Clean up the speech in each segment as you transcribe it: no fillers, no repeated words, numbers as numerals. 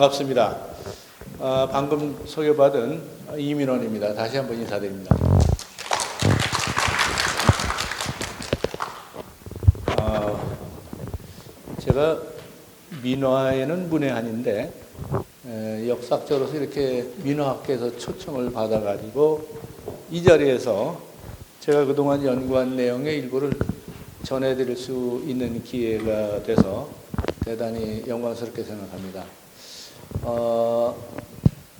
반갑습니다. 방금 소개받은 이민원입니다. 다시 한번 인사드립니다. 제가 민화에는 문외한인데 역사학자로서 이렇게 민화학계에서 초청을 받아가지고 이 자리에서 제가 그동안 연구한 내용의 일부를 전해드릴 수 있는 기회가 돼서 대단히 영광스럽게 생각합니다.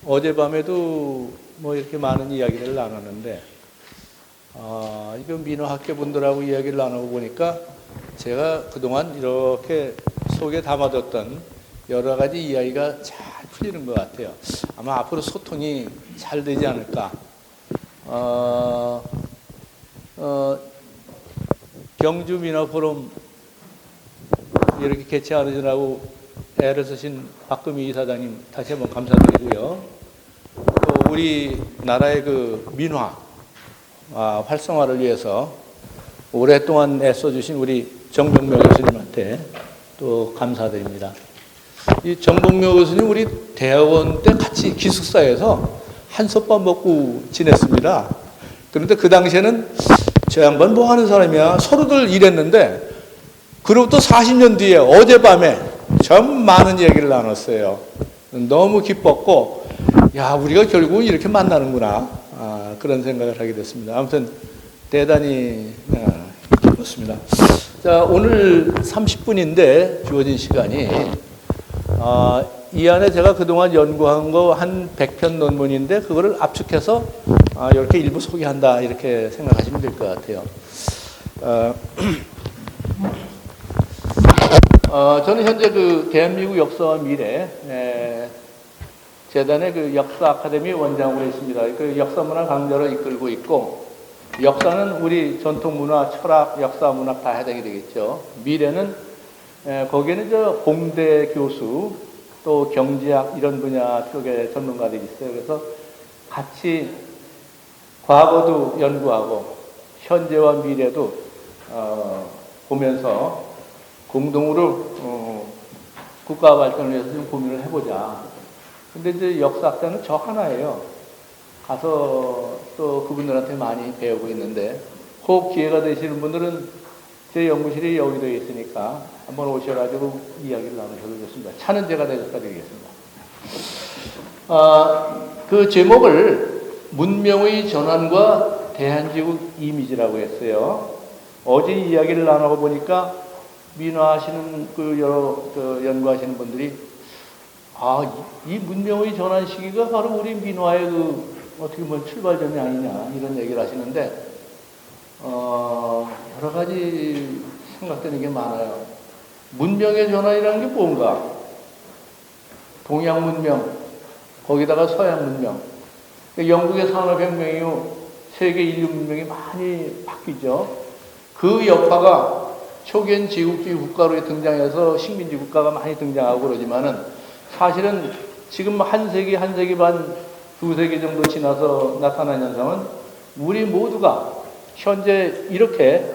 어젯밤에도 뭐 이렇게 많은 이야기를 나눴는데 이거 민화학계 분들하고 이야기를 나누고 보니까 제가 그동안 이렇게 속에 담아뒀던 여러 가지 이야기가 잘 풀리는 것 같아요. 아마 앞으로 소통이 잘 되지 않을까. 경주 민화 포럼 이렇게 개최하느라고 애를 쓰신 박금희 이사장님 다시 한번 감사드리고요. 또 우리 나라의 그 민화 활성화를 위해서 오랫동안 애써주신 우리 정복묘 교수님한테 또 감사드립니다. 이 정복묘 교수님 우리 대학원 때 같이 기숙사에서 한솥밥 먹고 지냈습니다. 그런데 그 당시에는 저 양반 뭐 하는 사람이야? 서로들 일했는데 그로부터 40년 뒤에 어젯밤에 참 많은 얘기를 나눴어요. 너무 기뻤고 야 우리가 결국 이렇게 만나는구나 그런 생각을 하게 됐습니다. 아무튼 대단히 기뻤습니다. 자, 오늘 30분인데 주어진 시간이 이 안에 제가 그동안 연구한 거 한 100편 논문인데 그거를 압축해서 이렇게 일부 소개한다 이렇게 생각하시면 될 것 같아요. 저는 현재 그 대한민국 역사와 미래 재단의 그 역사 아카데미 원장으로 있습니다. 그 역사문화 강좌를 이끌고 있고 역사는 우리 전통문화, 철학, 역사, 문학 다 해당이 되겠죠. 미래는 거기에는 저 공대 교수 또 경제학 이런 분야 쪽에 전문가들이 있어요. 그래서 같이 과거도 연구하고 현재와 미래도 보면서 공동으로 국가 발전을 위해서 좀 고민을 해보자. 근데 이제 역사학자는 저 하나예요. 가서 또 그분들한테 많이 배우고 있는데 혹 기회가 되시는 분들은 제 연구실이 여기도 있으니까 한번 오셔가지고 이야기를 나누셔도 좋습니다. 차는 제가 대접해 드리겠습니다. 그 제목을 문명의 전환과 대한제국 이미지라고 했어요. 어제 이야기를 나누고 보니까 민화하시는 그 여러 연구하시는 분들이 이 문명의 전환 시기가 바로 우리 민화의 그 어떻게 보면 출발점이 아니냐 이런 얘기를 하시는데 여러 가지 생각되는 게 많아요. 문명의 전환이라는 게 뭔가? 동양 문명 거기다가 서양 문명 영국의 산업혁명 이후 세계 인류 문명이 많이 바뀌죠. 그 여파가 초기엔 제국주의 국가로 등장해서 식민지 국가가 많이 등장하고 그러지만은 사실은 지금 한 세기 반, 두 세기 정도 지나서 나타난 현상은 우리 모두가 현재 이렇게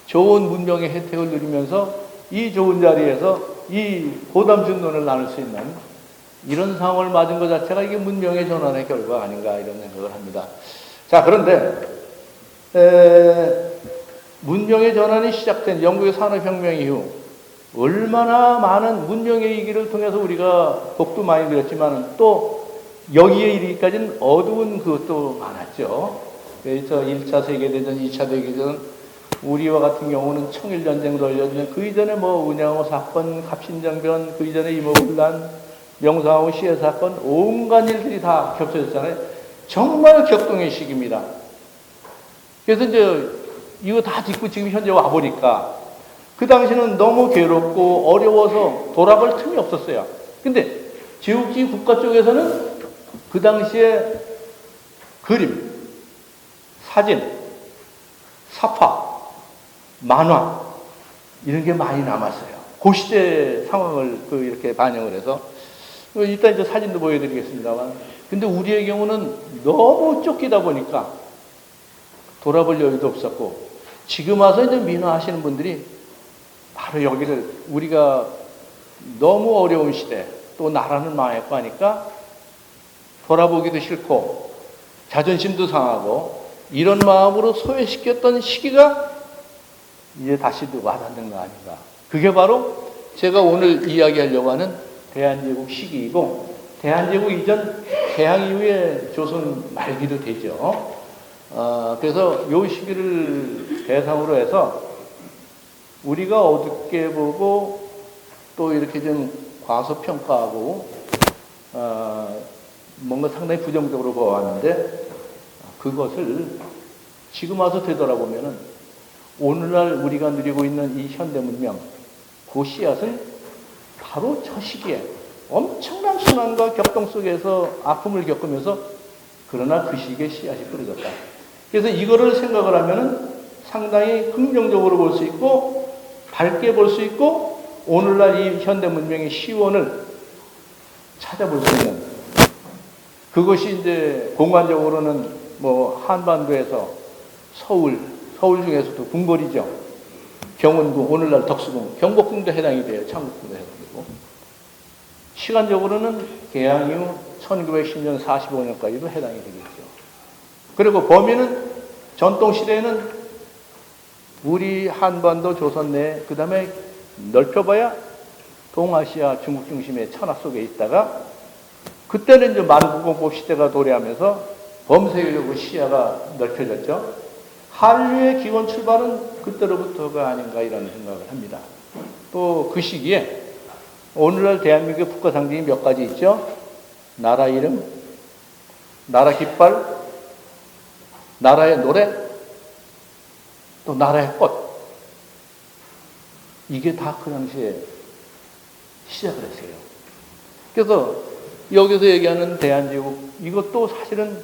좋은 문명의 혜택을 누리면서 이 좋은 자리에서 이 고담준론을 나눌 수 있는 이런 상황을 맞은 것 자체가 이게 문명의 전환의 결과가 아닌가 이런 생각을 합니다. 자, 그런데 문명의 전환이 시작된 영국의 산업혁명 이후 얼마나 많은 문명의 이기를 통해서 우리가 복도 많이 누렸지만 또 여기에 이르기까지는 어두운 그것도 많았죠. 그래서 1차 세계대전, 2차 세계대전, 우리와 같은 경우는 청일전쟁도 열렸는데 그 이전에 뭐 은양호 사건, 갑신정변, 그 이전에 이모군란, 명상하고 시해 사건, 온갖 일들이 다 겹쳐졌잖아요. 정말 격동의 시기입니다. 그래서 이제 이거 다 짚고 지금 현재 와보니까 그 당시는 너무 괴롭고 어려워서 돌아볼 틈이 없었어요. 근데 제국주의 국가 쪽에서는 그 당시에 그림, 사진, 사파, 만화 이런 게 많이 남았어요. 그 시대 상황을 이렇게 반영을 해서 일단 이제 사진도 보여드리겠습니다만 근데 우리의 경우는 너무 쫓기다 보니까 돌아볼 여유도 없었고 지금 와서 이제 민화하시는 분들이 바로 여기를 우리가 너무 어려운 시대 또 나라는 망했고 하니까 돌아보기도 싫고 자존심도 상하고 이런 마음으로 소외시켰던 시기가 이제 다시 와닿는 거 아닌가. 그게 바로 제가 오늘 이야기하려고 하는 대한제국 시기이고 대한제국 이전 개항 이후에 조선 말기도 되죠. 그래서 이 시기를 대상으로 해서 우리가 어둡게 보고 또 이렇게 좀 과소평가하고 뭔가 상당히 부정적으로 보았는데 그것을 지금 와서 되돌아보면은 오늘날 우리가 누리고 있는 이 현대문명 그 씨앗은 바로 저 시기에 엄청난 순환과 격동 속에서 아픔을 겪으면서 그러나 그 시기에 씨앗이 뿌려졌다. 그래서 이거를 생각을 하면은 상당히 긍정적으로 볼 수 있고 밝게 볼 수 있고 오늘날 이 현대문명의 시원을 찾아볼 수 있는 그것이 이제 공간적으로는 뭐 한반도에서 서울 중에서도 궁궐이죠. 경운궁, 오늘날 덕수궁, 경복궁도 해당이 돼요. 창국궁도 해당이 되고. 시간적으로는 개항 이후 1910년 45년까지도 해당이 되겠죠. 그리고 범위는 전통시대에는 우리 한반도 조선 내, 그 다음에 넓혀봐야 동아시아 중국 중심의 천하 속에 있다가 그때는 이제 만국공법 시대가 도래하면서 범세력의 시야가 넓혀졌죠. 한류의 기원 출발은 그때로부터가 아닌가 이런 생각을 합니다. 또 그 시기에 오늘날 대한민국의 국가 상징이 몇 가지 있죠. 나라 이름, 나라 깃발, 나라의 노래, 또 나라의 꽃. 이게 다 그 당시에 시작을 했어요. 그래서 여기서 얘기하는 대한제국 이것도 사실은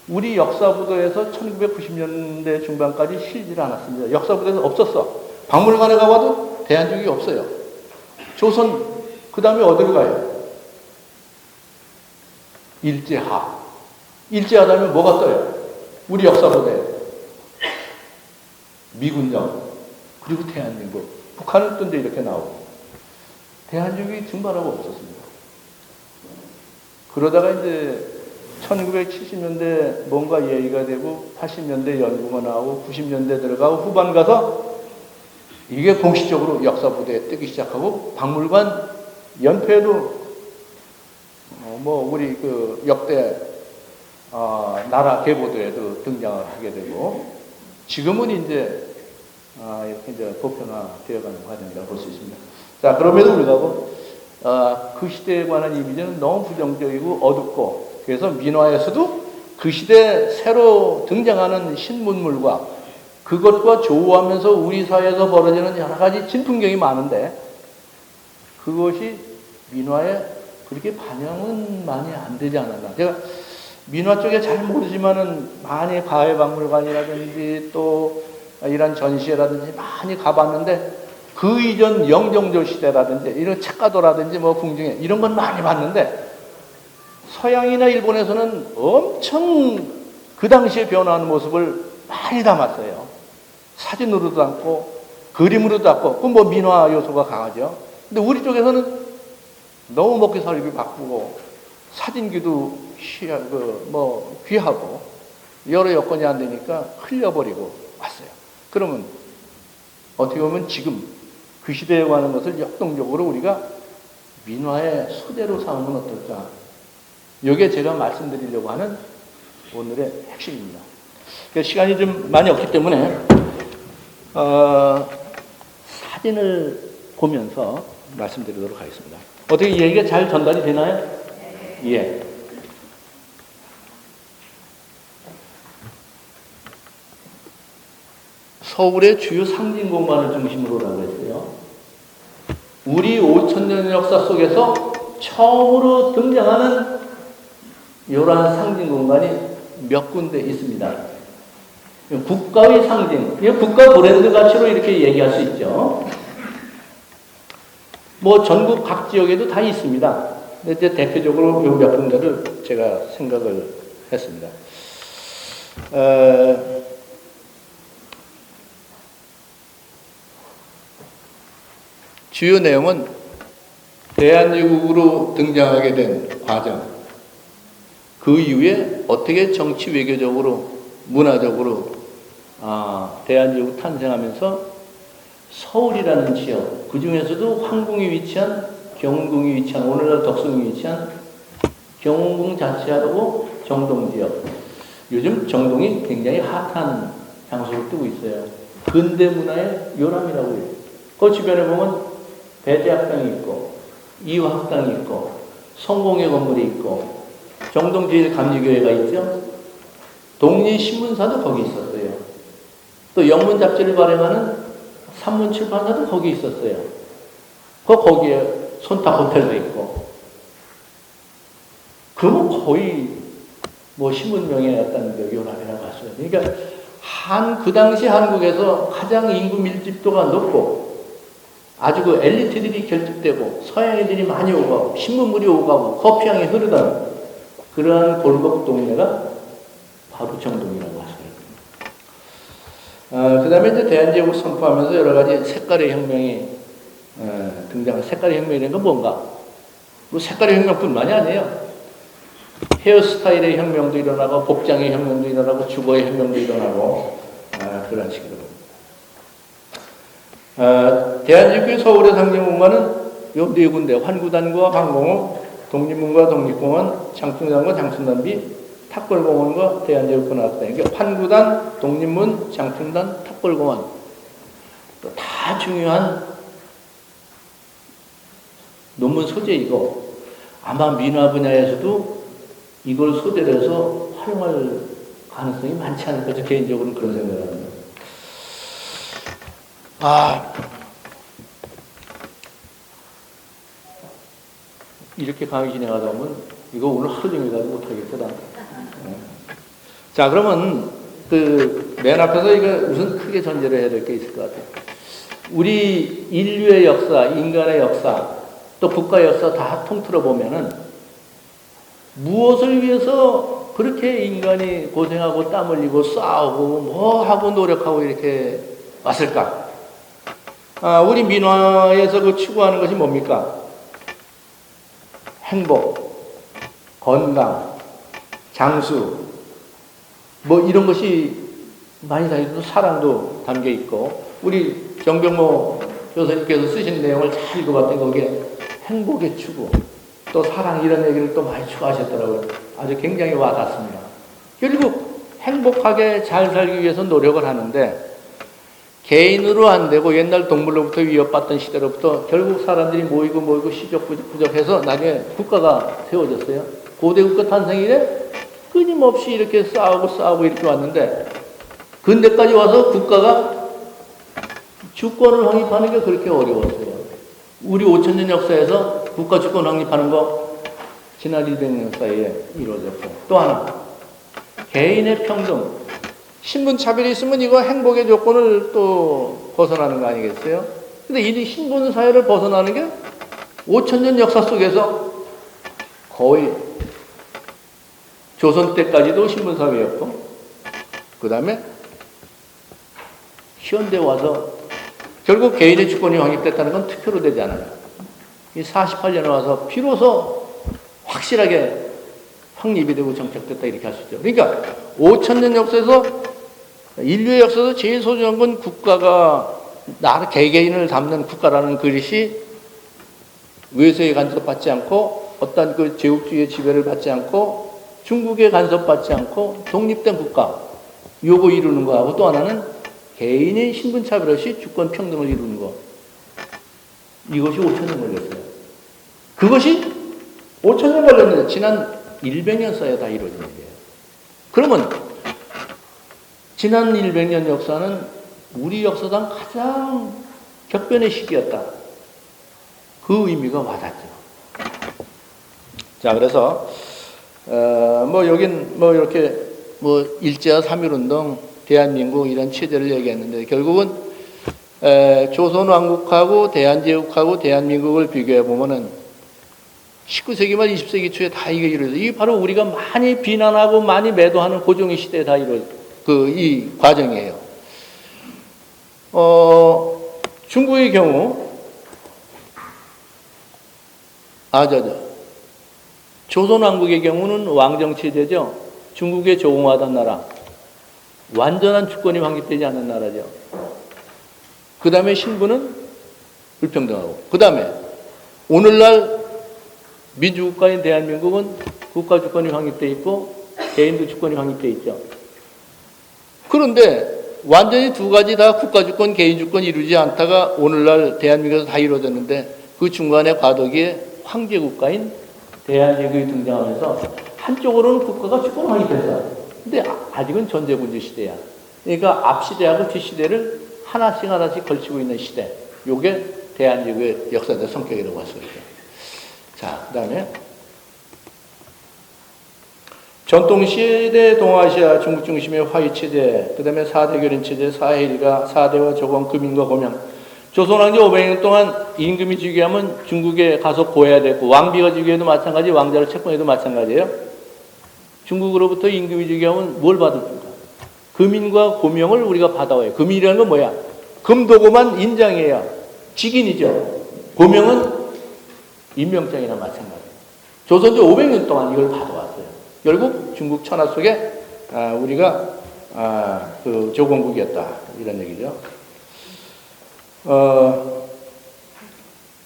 우리 역사부도에서 1990년대 중반까지 실질 않았습니다. 역사부도에서 없었어. 박물관에 가봐도 대한제국이 없어요. 조선 그 다음에 어디로 가요? 일제하. 일제하다음에 뭐가 떠요? 우리 역사부도에 미군정 그리고 대한민국. 북한은 또 이제 이렇게 나오고 대한제국이 증발하고 없었습니다. 그러다가 이제 1970년대 뭔가 얘기가 되고 80년대 연구가 나오고 90년대 들어가고 후반 가서 이게 공식적으로 역사부대에 뜨기 시작하고 박물관 연패도 뭐 우리 그 역대 나라 계보도에도 등장을 하게 되고 지금은 이제 이렇게 이제 보편화되어가는 과정이라고 볼 수 있습니다. 자, 그럼에도 불구하고 그 시대에 관한 이미지는 너무 부정적이고 어둡고 그래서 민화에서도 그 시대에 새로 등장하는 신문물과 그것과 조우하면서 우리 사회에서 벌어지는 여러 가지 진풍경이 많은데 그것이 민화에 그렇게 반영은 많이 안 되지 않았나. 제가 민화 쪽에 잘 모르지만은 많이 가해박물관이라든지 또 이런 전시회라든지 많이 가봤는데 그 이전 영종조 시대라든지 이런 책가도라든지 뭐 궁중에 이런 건 많이 봤는데 서양이나 일본에서는 엄청 그 당시에 변화하는 모습을 많이 담았어요. 사진으로도 담고 그림으로도 담고 그 뭐 민화 요소가 강하죠. 근데 우리 쪽에서는 너무 먹기 살기 바쁘고 사진기도 귀하고 여러 여건이 안 되니까 흘려버리고 왔어요. 그러면 어떻게 보면 지금 그 시대에 관한 것을 역동적으로 우리가 민화의 소재로 삼으면 어떨까? 이게 제가 말씀드리려고 하는 오늘의 핵심입니다. 시간이 좀 많이 없기 때문에 사진을 보면서 말씀드리도록 하겠습니다. 어떻게 이 얘기가 잘 전달이 되나요? 예. 서울의 주요 상징 공간을 중심으로라고 했어요. 우리 5,000년 역사 속에서 처음으로 등장하는 이러한 상징 공간이 몇 군데 있습니다. 국가의 상징, 국가 브랜드 가치로 이렇게 얘기할 수 있죠. 뭐 전국 각 지역에도 다 있습니다. 근데 이제 대표적으로 이 몇 군데를 제가 생각을 했습니다. 주요 내용은 대한제국으로 등장하게 된 과정, 그 이후에 어떻게 정치 외교적으로 문화적으로 대한제국 탄생하면서 서울이라는 지역, 그 중에서도 황궁이 위치한, 경운궁이 위치한, 오늘날 덕성이 위치한 경운궁 자체하고 정동 지역, 요즘 정동이 굉장히 핫한 장소로 뜨고 있어요. 근대 문화의 요람이라고 해요. 그 주변에 보면 배제학당이 있고 이화학당이 있고 성공회 건물이 있고 정동지에 감리교회가 있죠. 독립신문사도 거기 있었어요. 또 영문 잡지를 발행하는 산문출판사도 거기 있었어요. 거기에 손탁 호텔도 있고. 그러면 거의 신문명의 어떤 요람이라고 할 수 있어요. 그러니까 그 당시 한국에서 가장 인구 밀집도가 높고 아주 그 엘리트들이 결집되고 서양 애들이 많이 오고 신문물이 오고 가고 커피향이 흐르던 그러한 골목 동네가 바로 정동이라고 하시거든요. 그 다음에 이제 대한제국 선포하면서 여러 가지 색깔의 혁명이 등장한. 색깔의 혁명이라는 건 뭔가? 색깔의 혁명뿐만이 아니에요. 헤어스타일의 혁명도 일어나고 복장의 혁명도 일어나고 주거의 혁명도 일어나고 그런 식으로. 대한제국의 서울의 상징문화는 요 네 군데, 환구단과 황공호, 독립문과 독립공원, 장충단과 장충단비, 탁골공원과 대한제국과 나왔다. 그러니까 환구단, 독립문, 장충단, 탁골공원 또 다 중요한 논문 소재이고 아마 민화 분야에서도 이걸 소재로 해서 활용할 가능성이 많지 않을까, 저 개인적으로는 그런 생각을 합니다. 이렇게 강의 진행하다 보면 이거 오늘 하루 종일 가도 못하겠다. 자, 그러면 맨 앞에서 이거 우선 크게 전제를 해야 될 게 있을 것 같아요. 우리 인류의 역사, 인간의 역사, 또 국가의 역사 다 통틀어 보면은 무엇을 위해서 그렇게 인간이 고생하고 땀 흘리고 싸우고 뭐 하고 노력하고 이렇게 왔을까? 우리 민화에서 그 추구하는 것이 뭡니까? 행복, 건강, 장수, 이런 것이 많이 담겨있고 사랑도 담겨 있고, 우리 정병모 교수님께서 쓰신 내용을 잘 읽어봤더니 거기에 행복의 추구, 또 사랑 이런 얘기를 또 많이 추구하셨더라고요. 아주 굉장히 와닿습니다. 결국 행복하게 잘 살기 위해서 노력을 하는데 개인으로 안 되고 옛날 동물로부터 위협받던 시대로부터 결국 사람들이 모이고 시적 부족해서 나중에 국가가 세워졌어요. 고대 국가 탄생 이래 끊임없이 이렇게 싸우고 이렇게 왔는데 근대까지 와서 국가가 주권을 확립하는 게 그렇게 어려웠어요. 우리 5천년 역사에서 국가 주권 확립하는 거 지난 200년 사이에 이루어졌고, 또 하나 개인의 평등. 신분 차별이 있으면 이거 행복의 조건을 또 벗어나는 거 아니겠어요? 근데 이 신분 사회를 벗어나는 게 5천년 역사 속에서 거의 조선 때까지도 신분 사회였고, 그 다음에 현대 와서 결국 개인의 주권이 확립됐다는 건 투표로 되지 않아요. 이 48년에 와서 비로소 확실하게 확립이 되고 정착됐다 이렇게 할 수 있죠. 그러니까 5천년 역사에서 인류의 역사에서 제일 소중한 건 국가가 개개인을 담는 국가라는 그릇이 외세에 간섭받지 않고 어떤 그 제국주의의 지배를 받지 않고 중국에 간섭받지 않고 독립된 국가 요거 이루는 거하고, 또 하나는 개인의 신분차별 없이 주권 평등을 이루는 거, 이것이 5천년 걸렸어요. 그것이 5천년 걸렸는데 지난 100년 사이에 다 이루어진 일이에요. 그러면 지난 100년 역사는 우리 역사상 가장 격변의 시기였다. 그 의미가 와닿죠. 자, 그래서 여긴 이렇게 일제와 3.1운동, 대한민국 이런 체제를 얘기했는데 결국은 조선왕국하고 대한제국하고 대한민국을 비교해 보면은 19세기 말 20세기 초에 다 이게 이루어져. 이게 바로 우리가 많이 비난하고 많이 매도하는 고종의 시대에 다 이 과정이에요. 중국의 경우 조선왕국의 경우는 왕정체제죠. 중국의 조공하던 나라. 완전한 주권이 확립되지 않는 나라죠. 그 다음에 신부는 불평등하고. 그 다음에 오늘날 민주국가인 대한민국은 국가 주권이 확립되어 있고 개인도 주권이 확립되어 있죠. 그런데 완전히 두 가지 다 국가 주권, 개인 주권이 이루지 않다가 오늘날 대한민국에서 다 이루어졌는데 그 중간에 과도기에 황제 국가인 대한민국이 등장하면서 한쪽으로는 국가가 주권 확립했어요. 근데 아직은 전제군주 시대야. 그러니까 앞 시대하고 뒷 시대를 하나씩 걸치고 있는 시대. 요게 대한민국의 역사적 성격이라고 할 수 있죠. 자, 그 다음에 전통시대 동아시아 중국 중심의 화의체제, 그 다음에 4대 교린체제, 사해일가, 4대와 조공, 금인과 고명. 조선왕조 500년 동안 임금이 즉위하면 중국에 가서 고해야 됐고, 왕비가 즉위해도 마찬가지, 왕자를 채권해도 마찬가지예요. 중국으로부터 임금이 즉위하면 뭘 받을까? 금인과 고명을 우리가 받아와요. 금인이라는 건 뭐야? 금도고만 인장이에요. 직인이죠. 고명은 임명장이나 마찬가지. 조선조 500년 동안 이걸 받아왔어요. 결국 중국 천하 속에 우리가 그 조공국이었다 이런 얘기죠.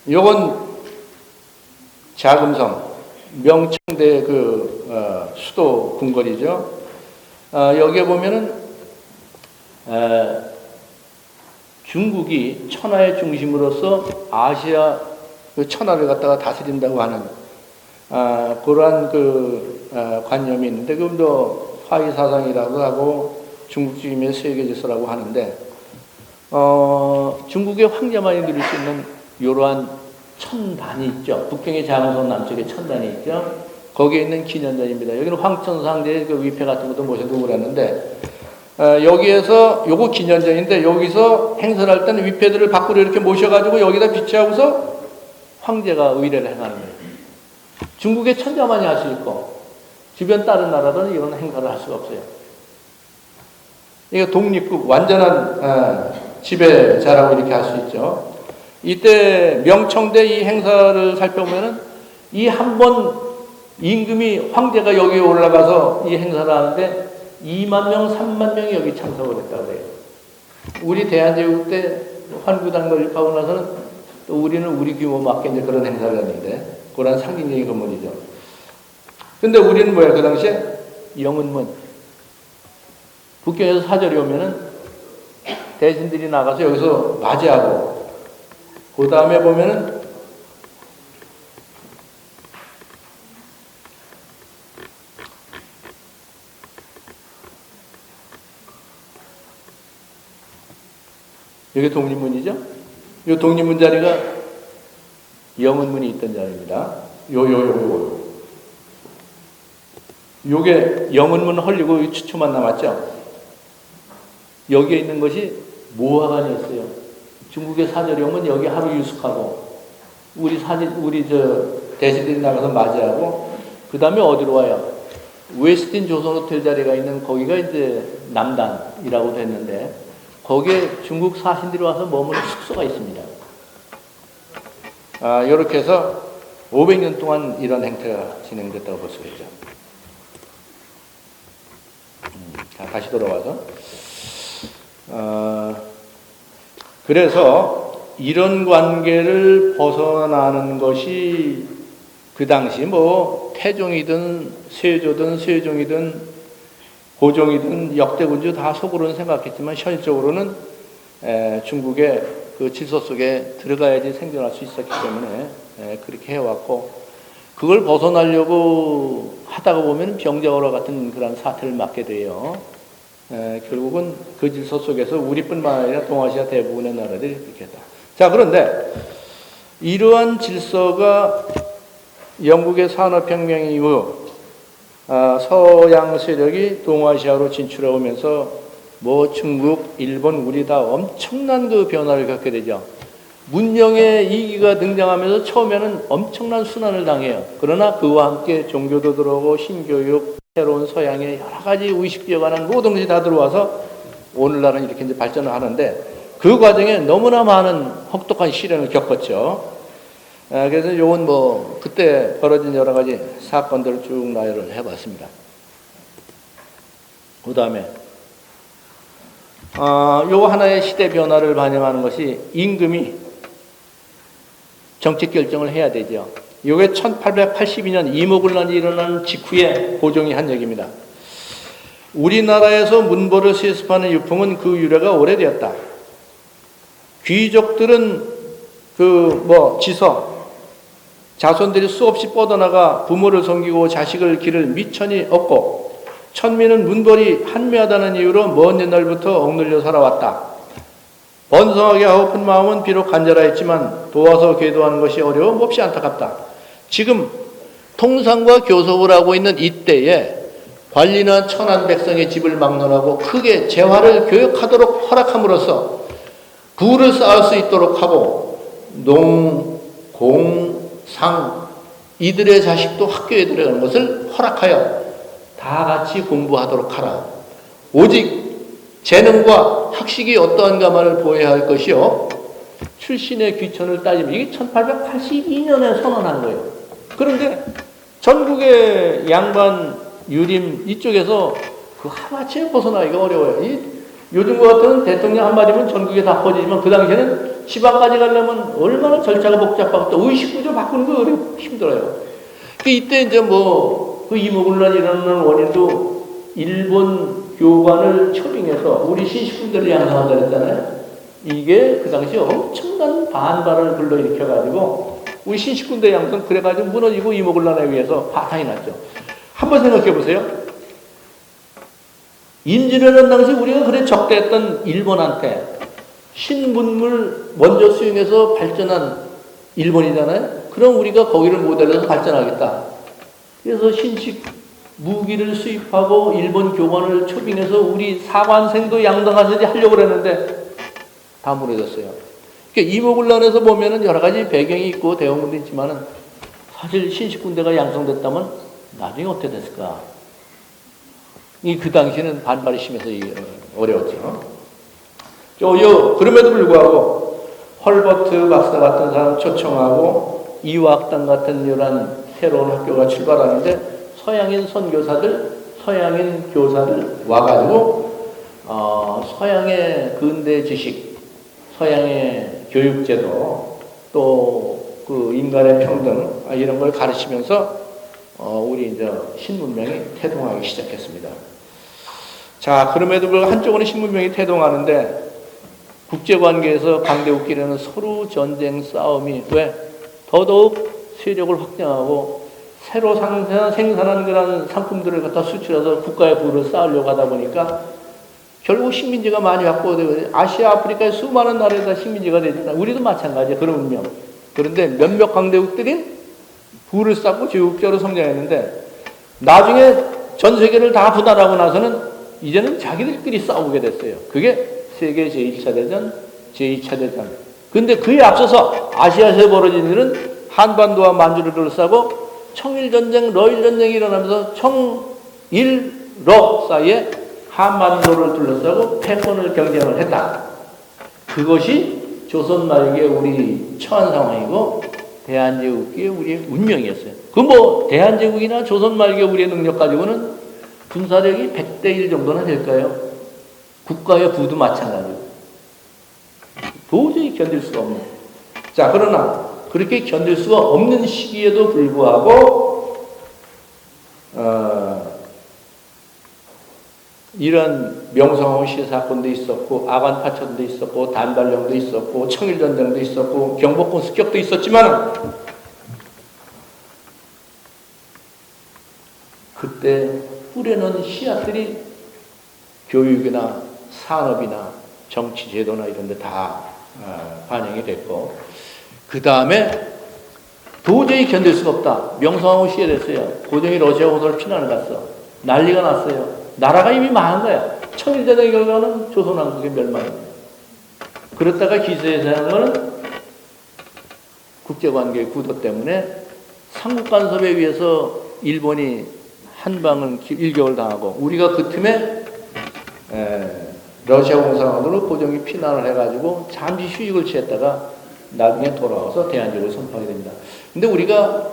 요건 자금성 명청대 그 수도 궁궐이죠. 여기에 보면은 중국이 천하의 중심으로서 아시아 그 천하를 갖다가 다스린다고 하는 그러한 그 관념이 있는데, 그럼도 화의사상이라고 하고 중국 중심의 세계 질서라고 하는데, 중국의 황제만이 누릴 수 있는 이러한 천단이 있죠. 북경의 장성 남쪽에 천단이 있죠. 거기에 있는 기년전입니다. 여기는 황천상제의 그 위패 같은 것도 모셔두고 그랬는데, 여기에서 요거 기년전인데, 여기서 행사를 할 때는 위패들을 밖으로 이렇게 모셔가지고 여기다 비치하고서 황제가 의례를 행하는 거예요. 중국의 천자만이 할 수 있고 주변 다른 나라들은 이런 행사를 할 수가 없어요. 이게 독립국 완전한 지배자라고 이렇게 할 수 있죠. 이때 명청대 이 행사를 살펴보면은 이 한 번 임금이 황제가 여기에 올라가서 이 행사를 하는데 2만 명, 3만 명이 여기 참석을 했다고 해요. 우리 대한제국 때 환구단거를 하고 나서는 또 우리는 우리 규모 맞게 이제 그런 행사를 했는데, 그런 상징적인 건물이죠. 근데 우리는 뭐야, 그 당시에? 영은문. 북경에서 사절이 오면은 대신들이 나가서 여기서 맞이하고, 그 다음에 보면은 여기 독립문이죠? 이 독립문 자리가 영은문이 있던 자리입니다. 요게 영은문 헐리고 추초만 남았죠? 여기에 있는 것이 모화관이었어요. 중국의 사절이 오면 여기 하루 유숙하고, 우리 대신들이 나가서 맞이하고, 그 다음에 어디로 와요? 웨스틴 조선 호텔 자리가 있는 거기가 이제 남단이라고 됐는데, 거기에 중국 사신들이 와서 머무는 숙소가 있습니다. 이렇게 해서 500년 동안 이런 행태가 진행됐다고 볼 수가 있죠. 자, 다시 돌아와서. 그래서 이런 관계를 벗어나는 것이 그 당시 뭐 태종이든 세조든 세종이든 고종이든 역대군주 다 속으로는 생각했지만 현실적으로는 중국의 그 질서 속에 들어가야지 생존할 수 있었기 때문에 그렇게 해왔고, 그걸 벗어나려고 하다가 보면 병자호라 같은 그런 사태를 맞게 돼요. 결국은 그 질서 속에서 우리뿐만 아니라 동아시아 대부분의 나라들이 그렇게 했다. 자, 그런데 이러한 질서가 영국의 산업혁명 이후 서양 세력이 동아시아로 진출해 오면서 뭐 중국, 일본, 우리 다 엄청난 그 변화를 겪게 되죠. 문명의 이기가 등장하면서 처음에는 엄청난 순환을 당해요. 그러나 그와 함께 종교도 들어오고 신교육, 새로운 서양의 여러 가지 의식주에 관한 모든 것이 다 들어와서 오늘날은 이렇게 이제 발전을 하는데, 그 과정에 너무나 많은 혹독한 시련을 겪었죠. 그래서 요건 뭐 그때 벌어진 여러 가지 사건들을 쭉 나열을 해봤습니다. 그 다음에 요 하나의 시대 변화를 반영하는 것이 임금이 정책 결정을 해야 되죠. 요게 1882년 이모군란이 일어난 직후에 고종이 한 얘기입니다. 우리나라에서 문보를 세습하는 유풍은 그 유래가 오래되었다. 귀족들은 지서 자손들이 수없이 뻗어나가 부모를 섬기고 자식을 기를 미천이 없고 천민은 문벌이 한미하다는 이유로 먼 옛날부터 억눌려 살아왔다. 번성하게 하고픈 마음은 비록 간절하였지만 도와서 계도하는 것이 어려워 몹시 안타깝다. 지금 통상과 교섭을 하고 있는 이때에 관리나 천한 백성의 집을 막론하고 크게 재화를 교육하도록 허락함으로써 부를 쌓을 수 있도록 하고 농, 공, 상 이들의 자식도 학교에 들어가는 것을 허락하여 다 같이 공부하도록 하라. 오직 재능과 학식이 어떠한가만을 보여야 할 것이요 출신의 귀천을 따지면 이게 1882년에 선언한 거예요. 그런데 전국의 양반 유림 이쪽에서 그 하나쯤 벗어나기가 어려워요. 요즘 같은 대통령 한마디면 전국에 다 퍼지지만 그 당시에는 지방까지 가려면 얼마나 절차가 복잡하고 또 의식구조 바꾸는 거 힘들어요. 이때 이제 그 이모군란이 일어나는 원인도 일본 교관을 초빙해서 우리 신식군들을 양성한다 그랬잖아요. 이게 그 당시에 엄청난 반발을 불러일으켜가지고 우리 신식군대 양성 그래가지고 무너지고 이모군란에 의해서 파탄이 났죠. 한번 생각해 보세요. 임진왜란 당시 우리가 그래 적대했던 일본한테 신문물 먼저 수용해서 발전한 일본이잖아요. 그럼 우리가 거기를 모델로 발전하겠다. 그래서 신식 무기를 수입하고 일본 교관을 초빙해서 우리 사관생도 양성하듯이 하려고 그랬는데 다 무너졌어요. 그러니까 이모군란에서 보면은 여러 가지 배경이 있고 대원군도 있지만은 사실 신식군대가 양성됐다면 나중에 어떻게 됐을까? 그 당시에는 반발이 심해서 어려웠죠. 그럼에도 불구하고 헐버트 박사 같은 사람 초청하고 이화학당 같은 이런 새로운 학교가 출발하는데 서양인 선교사들, 서양인 교사들 와가지고 서양의 근대 지식, 서양의 교육제도, 또 그 인간의 평등 이런 걸 가르치면서 우리 이제 신문명이 태동하기 시작했습니다. 자, 그럼에도 불구하고 한쪽으로는 신문명이 태동하는데 국제관계에서 강대국끼리는 서로 전쟁 싸움이 왜 더더욱 세력을 확장하고 새로 생산한 그런 상품들을 갖다 수출해서 국가의 부를 쌓으려고 하다 보니까 결국 식민지가 많이 확보되고 아시아, 아프리카의 수많은 나라에다 식민지가 되잖아요. 우리도 마찬가지예요. 그런 운명. 그런데 몇몇 강대국들이 부를 쌓고 제국적으로 성장했는데 나중에 전 세계를 다 분할하고 나서는 이제는 자기들끼리 싸우게 됐어요. 그게 세계 제1차 대전, 제2차 대전. 근데 그에 앞서서 아시아에서 벌어진 일은 한반도와 만주를 둘러싸고 청일전쟁, 러일전쟁이 일어나면서 청일러 사이에 한반도를 둘러싸고 패권을 경쟁을 했다. 그것이 조선 말기의 우리 처한 상황이고 대한제국기의 우리의 운명이었어요. 대한제국이나 조선 말기의 우리의 능력 가지고는 군사력이 100대 1 정도나 될까요? 국가의 부도 마찬가지고. 도저히 견딜 수가 없는. 자, 그러나 그렇게 견딜 수가 없는 시기에도 불구하고 이런 명성황후 시해 사건도 있었고 아간파천도 있었고 단발령도 있었고 청일전쟁도 있었고 경복궁 습격도 있었지만 그때 뿌려놓은 씨앗들이 교육이나 산업이나 정치 제도나 이런 데 다 반영이 됐고 그 다음에 도저히 견딜 수가 없다. 명성황후 시해 됐어요. 고종이 러시아 호소를 피난을 갔어. 난리가 났어요. 나라가 이미 망한 거야. 청일전쟁의 결과는 조선왕국의 멸망입니다. 그렇다가 기세에서 하는 거는 국제관계의 구도 때문에 삼국간섭에 의해서 일본이 한방을 일격을 당하고 우리가 그 틈에 러시아 공산당으로 고종이 피난을 해가지고 잠시 휴식을 취했다가 나중에 돌아와서 대한제국을 선포하게 됩니다. 근데 우리가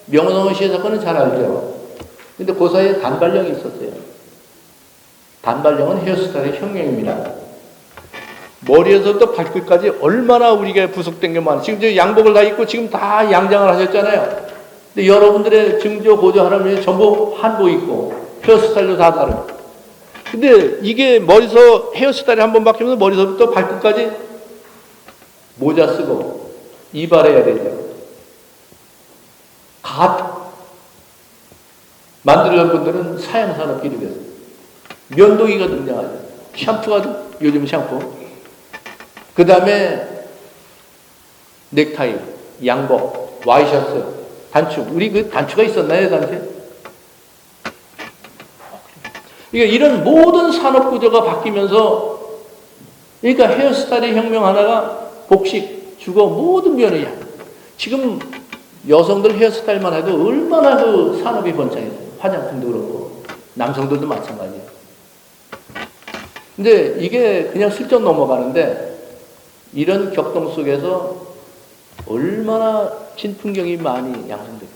명성황후 시해 사건은 잘 알죠. 근데 그 사이에 단발령이 있었어요. 단발령은 헤어스타일의 혁명입니다. 머리에서부터 발끝까지 얼마나 우리가 부속된 게 많아요. 지금 저 양복을 다 입고 지금 다 양장을 하셨잖아요. 근데 여러분들의 증조, 고조, 할아버지 전부 한복 입고 헤어스타일도 다 다르고. 근데 이게 머리서 헤어스타일이 한 번 바뀌면서 머리서부터 발끝까지 모자 쓰고 이발해야 되죠. 갓 만들던 분들은 사양산업끼리 됐어요. 면도기가 등장하죠. 샴푸가 요즘 샴푸. 그 다음에 넥타이, 양복, 와이셔츠, 단추. 우리 그 단추가 있었나요, 당시에? 그러니까 이런 모든 산업 구조가 바뀌면서, 그러니까 헤어스타일의 혁명 하나가 복식, 주거 모든 면이야. 지금 여성들 헤어스타일만 해도 얼마나 그 산업이 번창했어요. 화장품도 그렇고, 남성들도 마찬가지예요. 근데 이게 그냥 슬쩍 넘어가는데, 이런 격동 속에서 얼마나 진풍경이 많이 양성됐어요.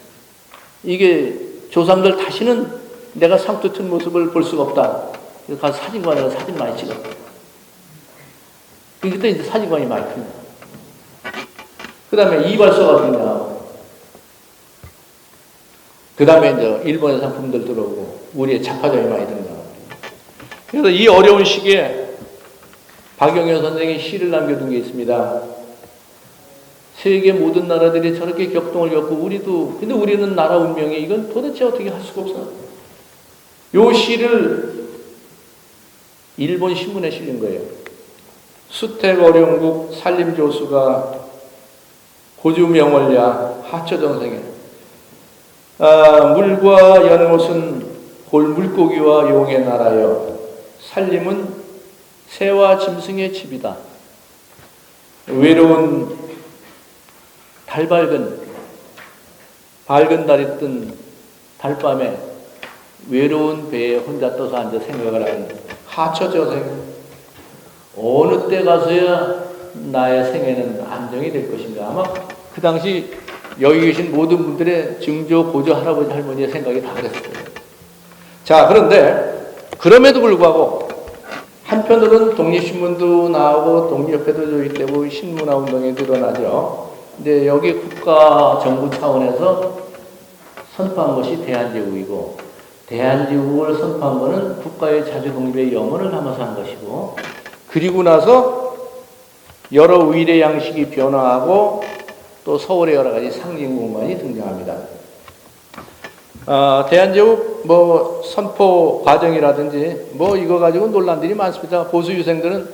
이게 조상들 다시는 내가 상투 튼 모습을 볼 수가 없다. 그래서 가서 사진관에 사진 많이 찍었어요. 그때 이제 사진관이 많이 핍니다. 그 다음에 이발소가 등장하고, 그 다음에 이제 일본의 상품들 들어오고, 우리의 작가점이 많이 등장하고. 그래서 이 어려운 시기에 박영현 선생이 시를 남겨둔 게 있습니다. 세계 모든 나라들이 저렇게 격동을 겪고 우리도, 근데 우리는 나라 운명이 이건 도대체 어떻게 할 수가 없어. 요 시를 일본 신문에 실린 거예요. 수택 어룡국 산림조수가 고주명월야 하처정생에 물과 연못은 골 물고기와 용의 나라여 산림은 새와 짐승의 집이다. 외로운 밝은 달이 뜬 달밤에 외로운 배에 혼자 떠서 앉아 생각을 하는 하처저생. 어느 때 가서야 나의 생애는 안정이 될 것인가. 아마 그 당시 여기 계신 모든 분들의 증조, 고조, 할아버지, 할머니의 생각이 다 그랬어요. 자, 그런데 그럼에도 불구하고 한편으로는 독립신문도 나오고 독립협회도 조직되고 신문화 운동에 드러나죠. 근데 여기 국가 정부 차원에서 선포한 것이 대한제국이고, 대한제국을 선포한 것은 국가의 자주 독립의 염원을 담아서 한 것이고, 그리고 나서 여러 의례 양식이 변화하고 또 서울의 여러 가지 상징 공간이 등장합니다. 대한제국 선포 과정이라든지 이거 가지고 논란들이 많습니다. 보수 유생들은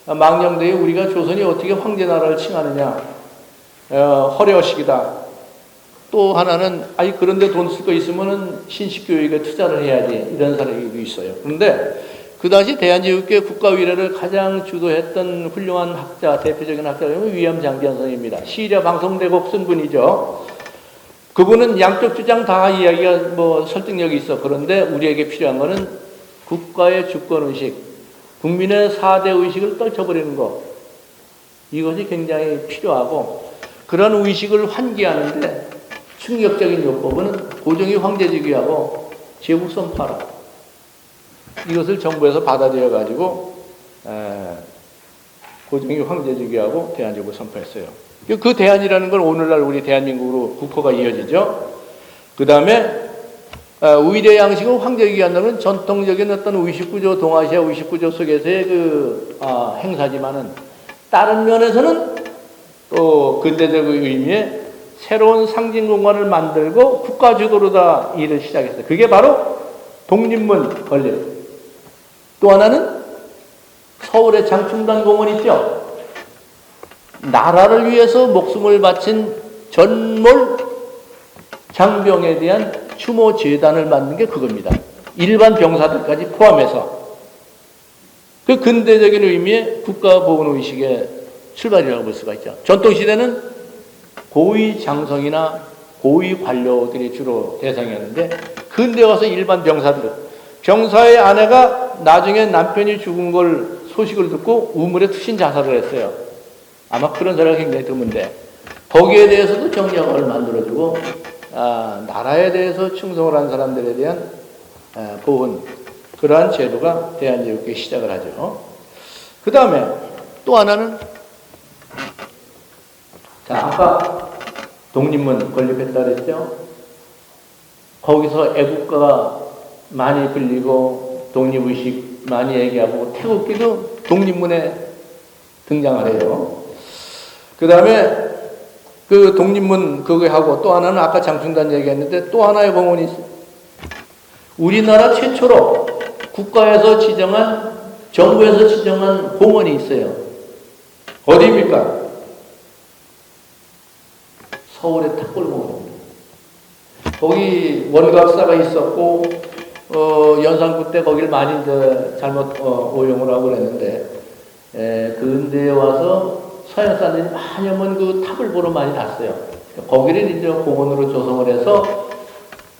망령되이 우리가 조선이 어떻게 황제 나라를 칭하느냐, 허례허식이다. 또 하나는 그런데 돈 쓸 거 있으면은 신식교육에 투자를 해야지, 이런 사람이 있어요. 그런데 그 당시 대한제국의 국가위례를 가장 주도했던 훌륭한 학자, 대표적인 학자가 위암 장기현 선생입니다. 시리아 방송대국 쓴 분이죠. 그분은 양쪽 주장 다 이야기가 설득력이 있어. 그런데 우리에게 필요한 거는 국가의 주권의식, 국민의 4대 의식을 떨쳐버리는 것. 이것이 굉장히 필요하고, 그런 의식을 환기하는데 충격적인 요법은 고종이 황제직위하고 제국 선포하라. 이것을 정부에서 받아들여가지고 고종이 황제직위하고 대한제국을 선포했어요. 그 대한이라는 건 오늘날 우리 대한민국으로 국호가 이어지죠. 그 다음에 의례 양식은 황제에게 한다면 전통적인 어떤 의식구조, 동아시아 의식구조 속에서의 행사지만은 다른 면에서는 또 근대적 의미의 새로운 상징 공간을 만들고 국가 주도로 다 일을 시작했어요. 그게 바로 독립문 건립. 또 하나는 서울의 장충단 공원 있죠. 나라를 위해서 목숨을 바친 전몰 장병에 대한 추모 재단을 만든 게 그겁니다. 일반 병사들까지 포함해서. 그 근대적인 의미의 국가보훈의식의 출발이라고 볼 수가 있죠. 전통시대는 고위 장성이나 고위 관료들이 주로 대상이었는데, 근대 와서 일반 병사의 아내가 나중에 남편이 죽은 걸 소식을 듣고 우물에 투신 자살을 했어요. 아마 그런 사람이 굉장히 드문데 거기에 대해서도 정령을 만들어주고 나라에 대해서 충성을 한 사람들에 대한 보훈, 그러한 제도가 대한제국이 시작을 하죠. 그 다음에 또 하나는 아까 독립문 건립했다 그랬죠. 거기서 애국가가 많이 불리고 독립의식 많이 얘기하고 태극기도 독립문에 등장을 해요. 그 다음에 그 독립문 그거 하고 또 하나는 아까 장충단 얘기했는데 또 하나의 공원이 있어요. 우리나라 최초로 국가에서 지정한, 정부에서 지정한 공원이 있어요. 어디입니까? 서울의 탑골공원입니다. 거기 원각사가 있었고 연산구 때 거기를 많이 이제 잘못 오용을 하고 그랬는데 근대에 와서 서양 사람들이 많이 오면 그 탑을 보러 많이 갔어요. 거기를 이제 공원으로 조성을 해서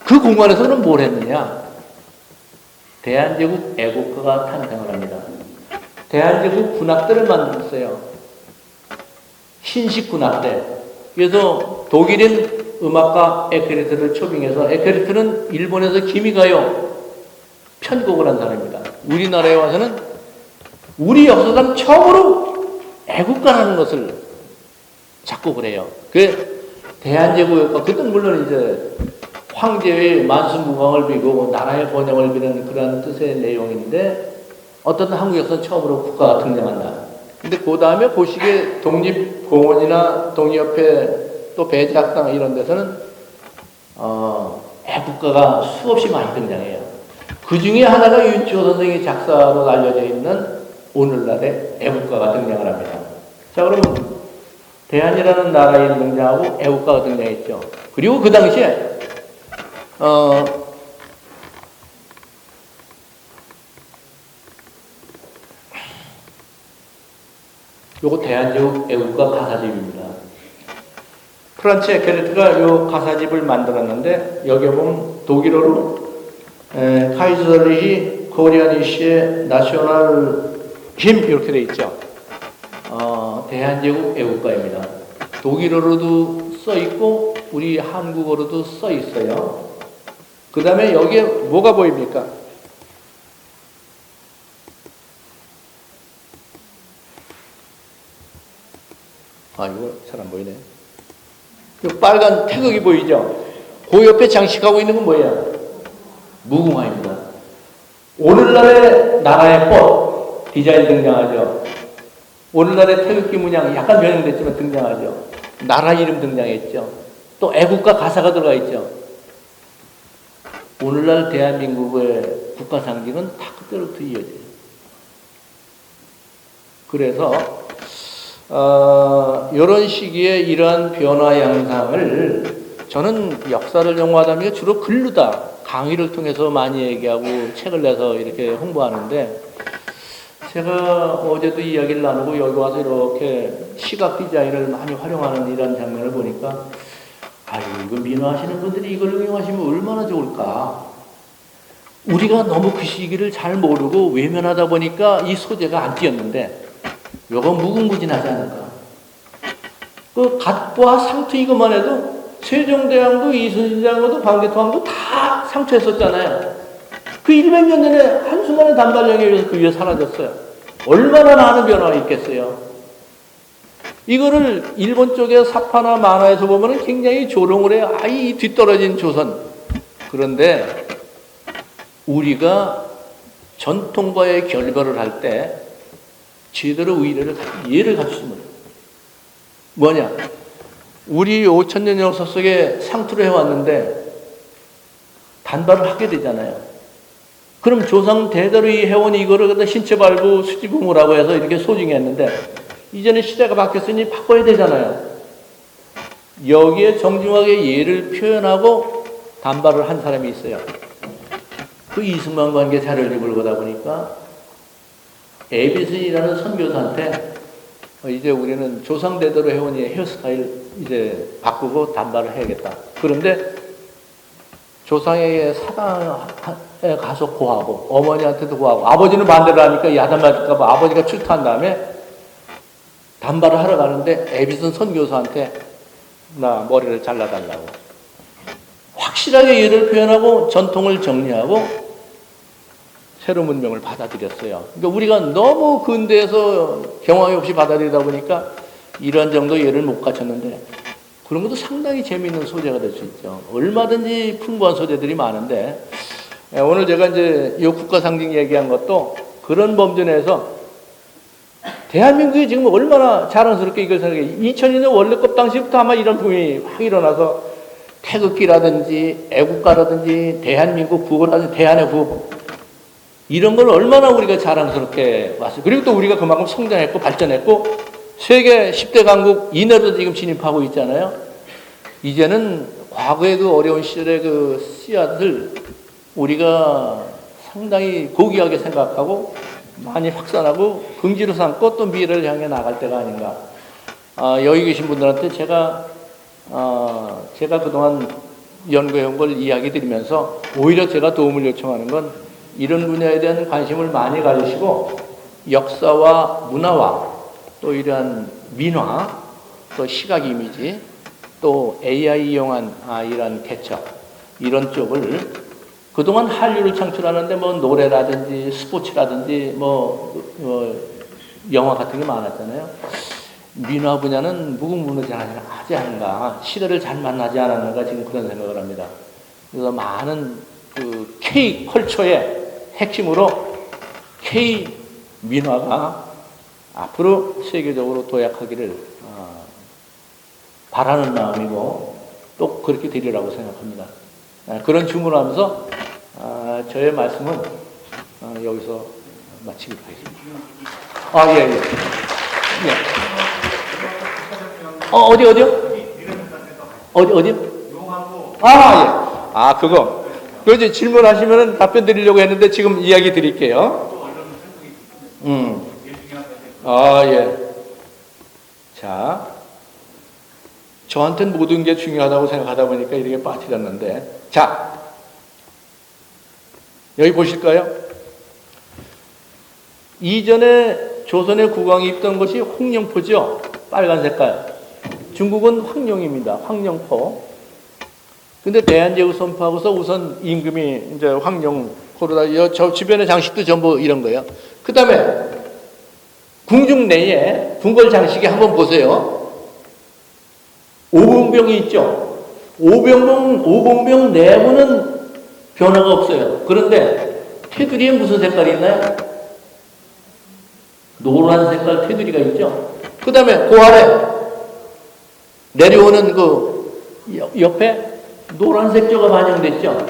그 공원에서는 뭘 했느냐? 대한제국 애국가가 탄생을 합니다. 대한제국 군악대를 만들었어요. 신식 군악대. 그래서 독일인 음악가 에케르트를 초빙해서, 에케르트는 일본에서 기미가요 편곡을 한 사람입니다. 우리나라에 와서는 우리 역사상 처음으로 애국가라는 것을 작곡을 해요. 그 대한제국과 그때는 물론 이제 황제의 만수무강을 비고 나라의 번영을 비는 그런 뜻의 내용인데 어떤 한국 역사는 처음으로 국가가 등장한다. 근데 그 다음에 그 시기에 독립공원이나 독립협회 또 배제학당 이런 데서는 애국가가 수없이 많이 등장해요. 그 중에 하나가 윤치호 선생의 작사로 알려져 있는 오늘날의 애국가가 등장을 합니다. 자, 그러면 대한이라는 나라에 등장하고 애국가가 등장했죠. 그리고 그 당시에 요거 대한제국 애국가 가사집입니다. 프란츠 에케르트가 요 가사집을 만들었는데 여기에 보면 독일어로 카이저리히 코리아니시의 나셔널 힘 이렇게 돼 있죠. 대한제국 애국가입니다. 독일어로도 써 있고 우리 한국어로도 써 있어요. 그 다음에 여기에 뭐가 보입니까? 이거 잘 안 보이네. 이 빨간 태극이 보이죠? 그 옆에 장식하고 있는 건 뭐예요? 무궁화입니다. 오늘날의 나라의 꽃 디자인 등장하죠. 오늘날의 태극기 문양 약간 변형됐지만 등장하죠. 나라 이름 등장했죠. 또 애국가 가사가 들어가 있죠. 오늘날 대한민국의 국가 상징은 다 그때로부터 이어져요. 그래서 이런 시기에 이러한 변화 양상을 저는 역사를 연구하다 보니까 주로 글루다 강의를 통해서 많이 얘기하고 책을 내서 이렇게 홍보하는데 제가 어제도 이야기를 나누고 여기 와서 이렇게 시각 디자인을 많이 활용하는 이런 장면을 보니까 이거 민화하시는 분들이 이걸 응용하시면 얼마나 좋을까. 우리가 너무 그 시기를 잘 모르고 외면하다 보니까 이 소재가 안 띄었는데 이거 무궁무진하지 않을까. 그 갓과 상투 이것만 해도 세종대왕도 이순신장도 광개토왕도 다 상투했었잖아요. 그 100년 전에 한순간에 단발령에 의해서 그 위에 사라졌어요. 얼마나 많은 변화가 있겠어요. 이거를 일본 쪽의 사파나 만화에서 보면 굉장히 조롱을 해요. 이 뒤떨어진 조선. 그런데 우리가 전통과의 결별을 할 때 제대로 예를 갖추지 못해요. 뭐냐? 우리 5천년 역사 속에 상투를 해왔는데 단발을 하게 되잖아요. 그럼 조상 대대로 이 해온 이거를 갖다 신체 발부 수지부무라고 해서 이렇게 소중했는데 이제는 시대가 바뀌었으니 바꿔야 되잖아요. 여기에 정중하게 예를 표현하고 단발을 한 사람이 있어요. 그 이승만 관계 자료를 보다 보니까 에비슨이라는 선교사한테 이제 우리는 조상 대대로 해온 이 헤어스타일 이제 바꾸고 단발을 해야겠다. 그런데 조상에게 사당에 가서 고하고 어머니한테도 고하고 아버지는 반대를 하니까 야단 맞을까 봐 아버지가 출타한 다음에 단발을 하러 가는데 에비슨 선교사한테 나 머리를 잘라달라고. 확실하게 이해를 표현하고 전통을 정리하고 새로운 문명을 받아들였어요. 그러니까 우리가 너무 근대에서 경황이 없이 받아들이다 보니까 이런 정도 예를 못 갖췄는데 그런 것도 상당히 재미있는 소재가 될 수 있죠. 얼마든지 풍부한 소재들이 많은데 오늘 제가 이제 이 국가 상징 얘기한 것도 그런 범주 내에서 대한민국이 지금 얼마나 자랑스럽게 이걸 생각해. 2002년 월드컵 당시부터 아마 이런 붐이 확 일어나서 태극기라든지 애국가라든지 대한민국 구호라든지 대한의 구호 이런 걸 얼마나 우리가 자랑스럽게 왔어요. 그리고 또 우리가 그만큼 성장했고 발전했고 세계 10대 강국 이내로도 지금 진입하고 있잖아요. 이제는 과거의 그 어려운 시절의 그 씨앗을 우리가 상당히 고귀하게 생각하고 많이 확산하고 긍지로 삼고 또 미래를 향해 나갈 때가 아닌가. 여기 계신 분들한테 제가 그동안 연구해온 걸 이야기 드리면서 오히려 제가 도움을 요청하는 건 이런 분야에 대한 관심을 많이 가지시고 역사와 문화와 또 이러한 민화, 또 시각 이미지, 또 AI 이용한 이런 개척 이런 쪽을 그동안 한류를 창출하는데 뭐 노래라든지 스포츠라든지 영화 같은 게 많았잖아요. 민화 분야는 무궁무진하지 않은가, 시대를 잘 만나지 않았는가 지금 그런 생각을 합니다. 그래서 많은 그 K 컬처의 핵심으로 K 민화가 앞으로 세계적으로 도약하기를 바라는 마음이고 또 그렇게 되리라고 생각합니다. 그런 주문하면서 저의 말씀은 여기서 마치도록 하겠습니다. 예. 어디요? 어디요? 예. 그거. 그 이제 질문하시면 답변 드리려고 했는데 지금 이야기 드릴게요. 예. 자, 저한테는 모든 게 중요하다고 생각하다 보니까 이렇게 빠뜨렸는데, 자, 여기 보실까요? 이전에 조선의 국왕이 입던 것이 홍령포죠. 빨간 색깔. 중국은 황룡입니다. 황령포. 근데 대한제국 선포하고서 우선 임금이 이제 황령포로다. 저 주변의 장식도 전부 이런 거예요. 그 다음에 궁중 내에 궁궐 장식이 한번 보세요. 오봉병이 있죠. 오봉병 내부는 변화가 없어요. 그런데 테두리에 무슨 색깔이 있나요? 노란 색깔 테두리가 있죠. 그 다음에 그 아래 내려오는 그 옆에 노란색 조가 반영됐죠.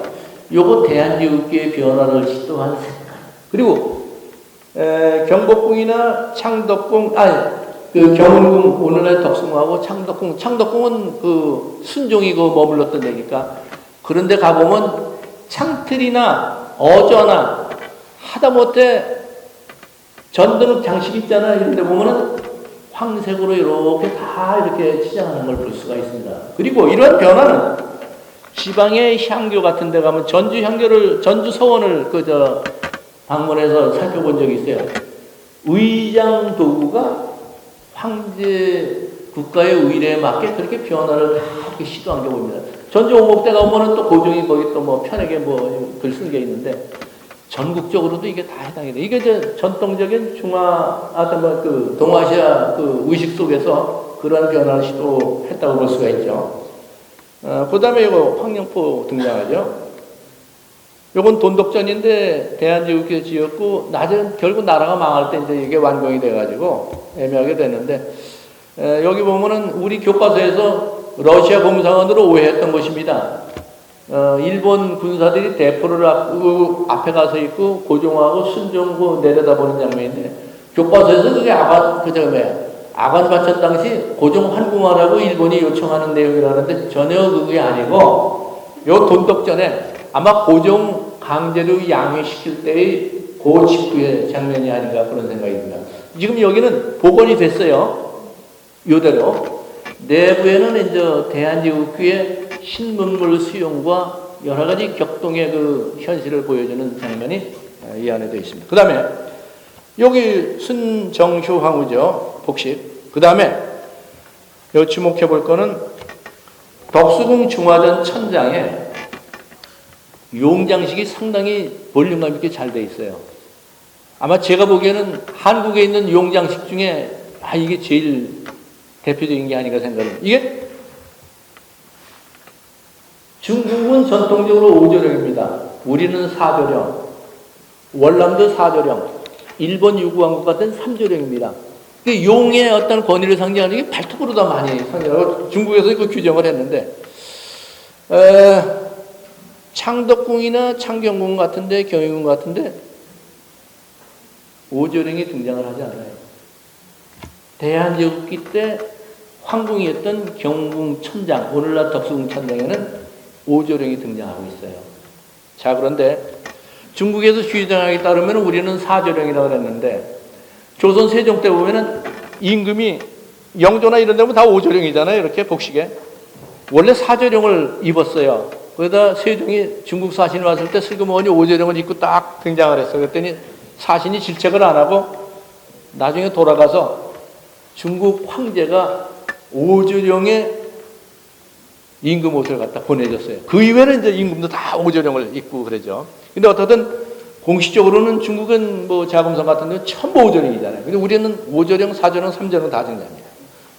요거 대한제국기의 변화를 시도한 색깔. 그리고 경복궁이나 창덕궁, 그 경운궁 오늘날 덕숭하고 창덕궁은 그 순종이고 머물렀던 데니까. 그런데 가보면 창틀이나 어저나 하다못해 전등록 장식 있잖아요. 이런 데 보면은 황색으로 이렇게 다 이렇게 치장하는 걸 볼 수가 있습니다. 그리고 이런 변화는 지방의 향교 같은 데 가면 전주 서원을 방문해서 살펴본 적이 있어요. 의장 도구가 황제 국가의 의례에 맞게 그렇게 변화를 다 이렇게 시도한 게 보입니다. 전주 옹목대 가보면 또 고종이 거기 또 뭐 편하게 글 쓴 게 있는데 전국적으로도 이게 다 해당이 돼. 이게 이제 전통적인 동아시아 그 의식 속에서 그런 변화를 시도했다고 볼 수가 있죠. 그 다음에 이거 황령포 등장하죠. 요건 돈독전인데 대한제국에서 지었고 결국 나라가 망할 때 이제 이게 완공이 돼가지고 애매하게 됐는데 여기 보면은 우리 교과서에서 러시아 공산원으로 오해했던 것입니다. 일본 군사들이 대포를 앞에 가서 있고 고종하고 순종고 내려다보는 장면인데 교과서에서 그게 아관 바천 당시 고종 환궁하라고 일본이 요청하는 내용이라는데 전혀 그게 아니고 요 돈독전에 아마 고종 강제로 양위시킬 때의 그 직후의 장면이 아닌가 그런 생각이 듭니다. 지금 여기는 복원이 됐어요. 요대로. 내부에는 이제 대한제국기의 신문물 수용과 여러 가지 격동의 그 현실을 보여주는 장면이 이 안에 되어 있습니다. 그 다음에 여기 순정효 황후죠. 복식. 그 다음에 여기 주목해 볼 거는 덕수궁 중화전 천장에 용장식이 상당히 볼륨감 있게 잘 돼 있어요. 아마 제가 보기에는 한국에 있는 용장식 중에 이게 제일 대표적인 게 아닌가 생각해요. 이게 중국은 전통적으로 5조령입니다. 우리는 4조령, 월남도 4조령, 일본 유구왕국 같은 3조령입니다. 용의 어떤 권위를 상징하는 게 발톱으로 더 많이 상징하고 중국에서 그 규정을 했는데 창덕궁이나 창경궁 같은데 경희궁 같은데 5조령이 등장을 하지 않아요. 대한제국기 때 황궁이었던 경궁 천장, 오늘날 덕수궁 천장에는 5조령이 등장하고 있어요. 자, 그런데 중국에서 규정하기 따르면 우리는 4조령이라고 그랬는데 조선 세종 때 보면은 임금이 영조나 이런 데 보면 다 5조령이잖아요. 이렇게 복식에. 원래 4조령을 입었어요. 그러다 세종이 중국 사신이 왔을 때 슬그머니 5조령을 입고 딱 등장을 했어요. 그랬더니 사신이 질책을 안 하고 나중에 돌아가서 중국 황제가 5조령의 임금 옷을 갖다 보내줬어요. 그 이외에는 이제 임금도 다 5조령을 입고 그러죠. 근데 어떻든 공식적으로는 중국은 뭐 자금성 같은 데는 전부 5조령이잖아요. 근데 우리는 5조령, 4조령, 3조령 다 등장합니다.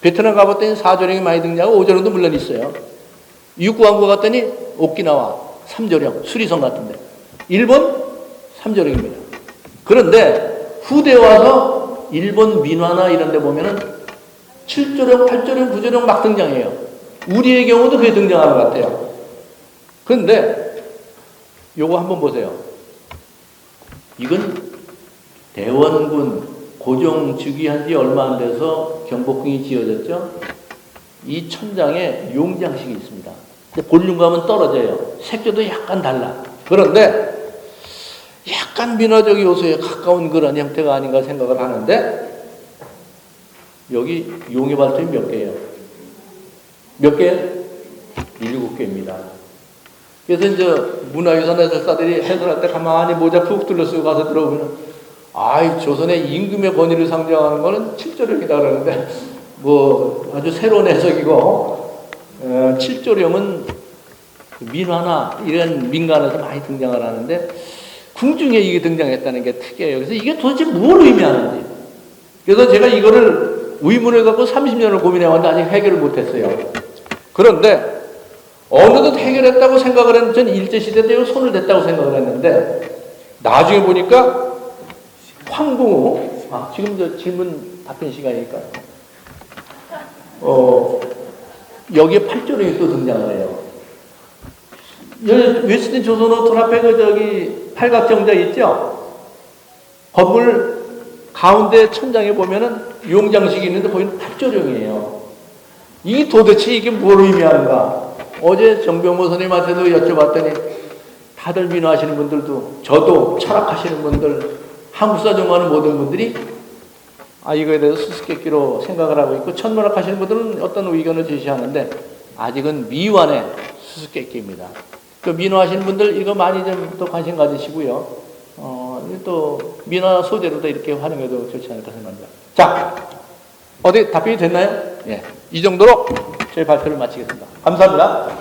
베트남 가봤더니 4조령이 많이 등장하고 5조령도 물론 있어요. 육구왕국 갔더니 오키나와 3조령, 수리성 같은데. 일본 3조령입니다. 그런데 후대에 와서 일본 민화나 이런 데 보면은 7조령, 8조령, 9조령 막 등장해요. 우리의 경우도 그게 등장하는 것 같아요. 그런데 요거 한번 보세요. 이건 대원군 고종 즉위한 지 얼마 안 돼서 경복궁이 지어졌죠. 이 천장에 용장식이 있습니다. 근데 볼륨감은 떨어져요. 색조도 약간 달라. 그런데 약간 민화적 요소에 가까운 그런 형태가 아닌가 생각을 하는데 여기 용의 발톱이 몇 개예요? 몇 개? 7개입니다. 그래서 이제 문화유산 해설사들이 해설할 때 가만히 모자 푹 둘러쓰고 가서 들어보면 조선의 임금의 권위를 상징하는 거는 7조령이다 그러는데 뭐 아주 새로운 해석이고 7조령은 민화나 이런 민간에서 많이 등장을 하는데 궁중에 이게 등장했다는 게 특이해요. 그래서 이게 도대체 뭘 의미하는지. 그래서 제가 이거를 의문을 갖고 30년을 고민해왔는데 아직 해결을 못했어요. 그런데 어느덧 해결했다고 생각을 했는데 전 일제시대 때 손을 댔다고 생각을 했는데 나중에 보니까 황궁 지금 저 질문 답변 시간이니까 여기에 8조령이 또 등장을 해요. 여기 웨스틴 조선호텔 앞에 그 팔각정자 있죠? 건물 가운데 천장에 보면은 용장식이 있는데 거기는 8조령이에요. 이 도대체 이게 뭘 의미하는가? 어제 정병모 선생님한테도 여쭤봤더니 다들 민화하시는 분들도 저도 철학하시는 분들 한국사 전공하는 모든 분들이 이거에 대해서 수수께끼로 생각을 하고 있고 천문학 하시는 분들은 어떤 의견을 제시하는데 아직은 미완의 수수께끼입니다. 그 민화하시는 분들 이거 많이 좀 또 관심 가지시고요. 또 민화 소재로도 이렇게 활용해도 좋지 않을까 생각합니다. 자, 어디 답변이 됐나요? 예, 이 정도로 제 발표를 마치겠습니다. 감사합니다.